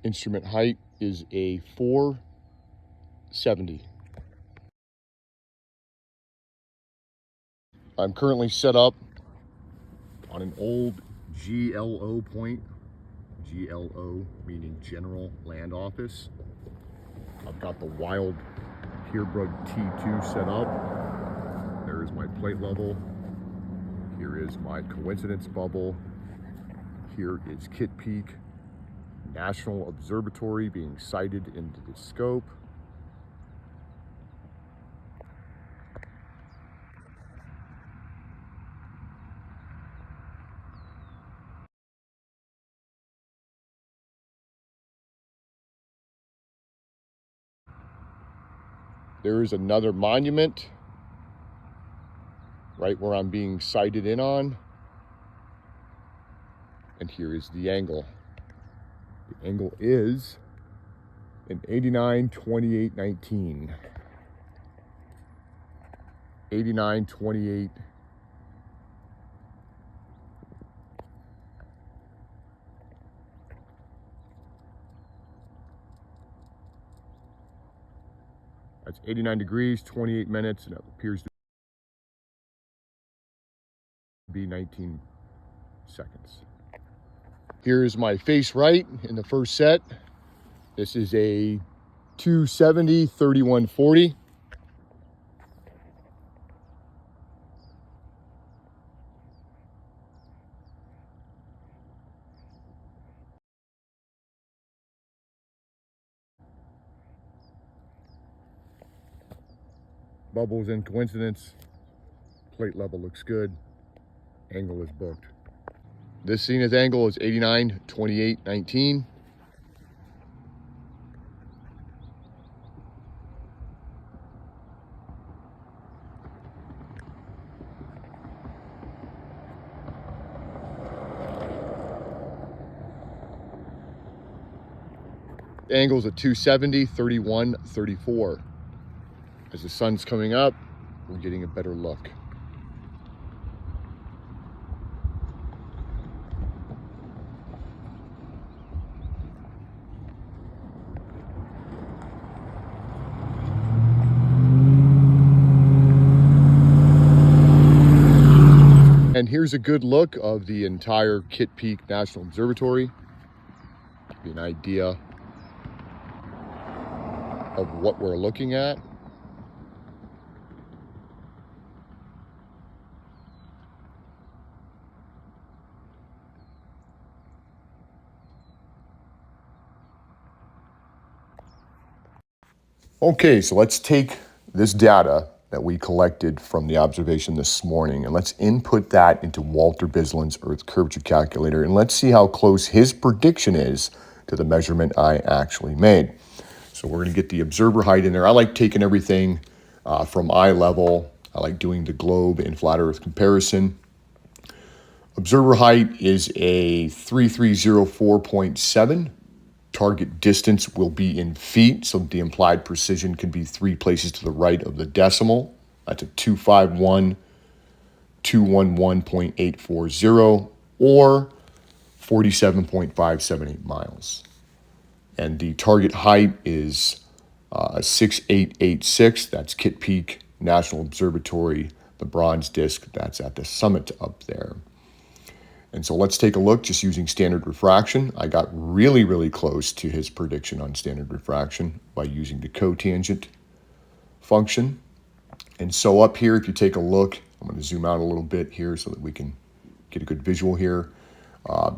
instrument height is a 470. I'm currently set up on an old GLO point. GLO meaning General Land Office. I've got the Wild Purebred T2 set up. There is my plate level. Here is my coincidence bubble. Here is Kitt Peak National Observatory being sighted into the scope. There is another monument right where I'm being sighted in on. And here is the angle. The angle is an 89-28-19. 89-28. That's 89 degrees, 28 minutes, and it appears to be 19 seconds. Here is my face right in the first set. This is a 270, 3140. Bubbles in coincidence. Plate level looks good. Angle is booked. This zenith angle is 89-28-19. The angle is a 270, 31, 34. As the sun's coming up, we're getting a better look. And here's a good look of the entire Kitt Peak National Observatory. Give you an idea of what we're looking at. Okay, so let's take this data that we collected from the observation this morning, and let's input that into Walter Bisland's Earth Curvature Calculator, and let's see how close his prediction is to the measurement I actually made. So we're going to get the observer height in there. I like taking everything from eye level. I like doing the globe and flat Earth comparison. Observer height is a 3304.7. Target distance will be in feet, so the implied precision can be 3 places to the right of the decimal. That's a 251.840 or 47.578 miles. And the target height is 6886. That's Kitt Peak National Observatory, the bronze disk that's at the summit up there. And so let's take a look just using standard refraction. I got really, really close to his prediction on standard refraction by using the cotangent function. And so up here, if you take a look, I'm going to zoom out a little bit here so that we can get a good visual here.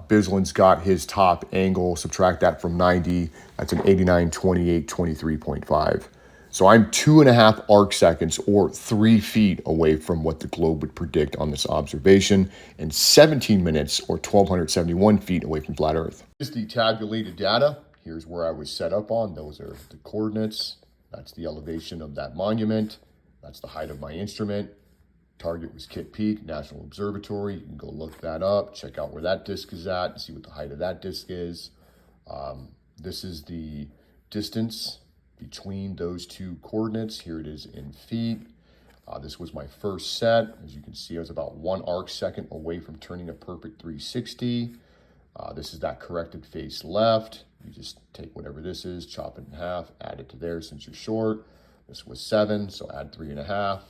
Bisland's got his top angle, subtract that from 90, that's an 89-28-23.5. So I'm 2.5 arc seconds or 3 feet away from what the globe would predict on this observation, and 17 minutes or 1,271 feet away from flat Earth. Here's the tabulated data. Here's where I was set up on. Those are the coordinates. That's the elevation of that monument. That's the height of my instrument. Target was Kitt Peak National Observatory. You can go look that up, check out where that disk is at, and see what the height of that disk is. This is the distance between those two coordinates. Here it is in feet. This was my first set. As you can see, I was about 1 arc second away from turning a perfect 360. This is that corrected face left. You just take whatever this is, chop it in half, add it to there since you're short. This was 7, so add 3.5.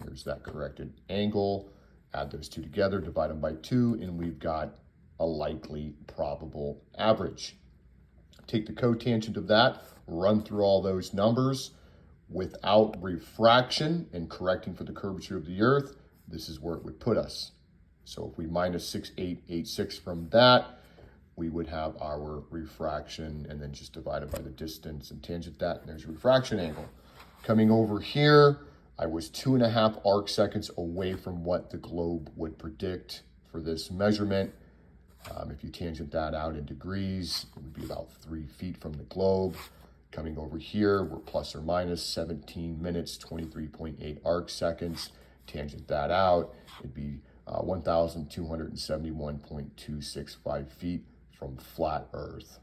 Here's that corrected angle. Add those two together, divide them by 2, and we've got a likely probable average. Take the cotangent of that, run through all those numbers without refraction and correcting for the curvature of the Earth. This is where it would put us. So if we minus 6886 from that, we would have our refraction, and then just divide it by the distance and tangent that, and there's your refraction angle. Coming over here, I was 2.5 arc seconds away from what the globe would predict for this measurement. If you tangent that out in degrees, it would be about 3 feet from the globe. Coming over here, we're plus or minus 17 minutes, 23.8 arc seconds. Tangent that out, it'd be 1,271.265 feet from flat Earth.